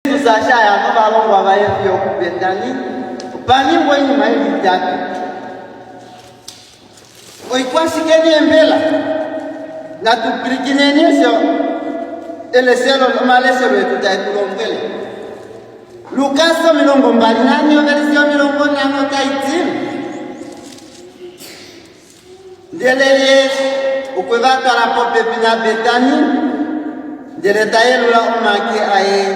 Tusashaya n'abalongo abayefyo kubetani upani mwenye maili tatu oikwashikeni embela na tupirikinenisho eleselo maleselo tutaikulombele Lukaso milongo mbali nani ovelisio milongo nano taitini ndeleye ukwevata la pope pina betani ndele tayelula umake aye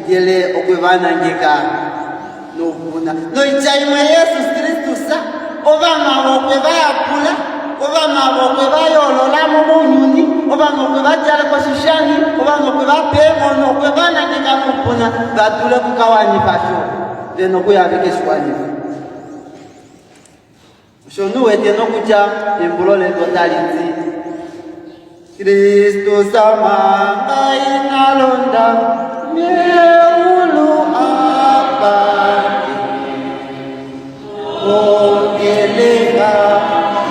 ndele okwevana ngeka novuna no ichaimwe Yesu Kristu sa ova mabokwe bayakula ova mabokwe bayolola munyuni ova mabokwe bajala kwa shishani ova mabokwe bapemo no kwevana ngeka kupuna batule kukawani pasho deno kuyavike shwani shonu wete no kuja embulole totality Kristo sama inalonda meulu apa ongelenga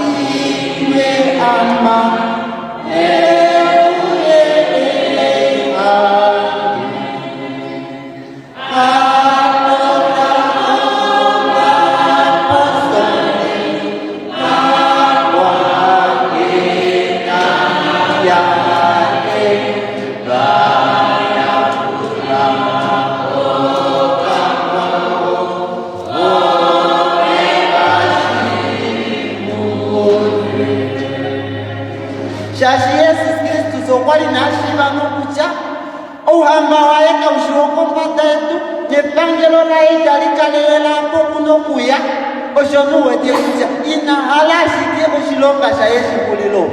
iwe ama Shashi Yesu Kristu sokwali nashiba nokucha ohamba waeka ushoko mpata etu nepangelo la italikalela poku nokuya oshomu wete kucha ina halashike oshilonga sha Yesu kulilo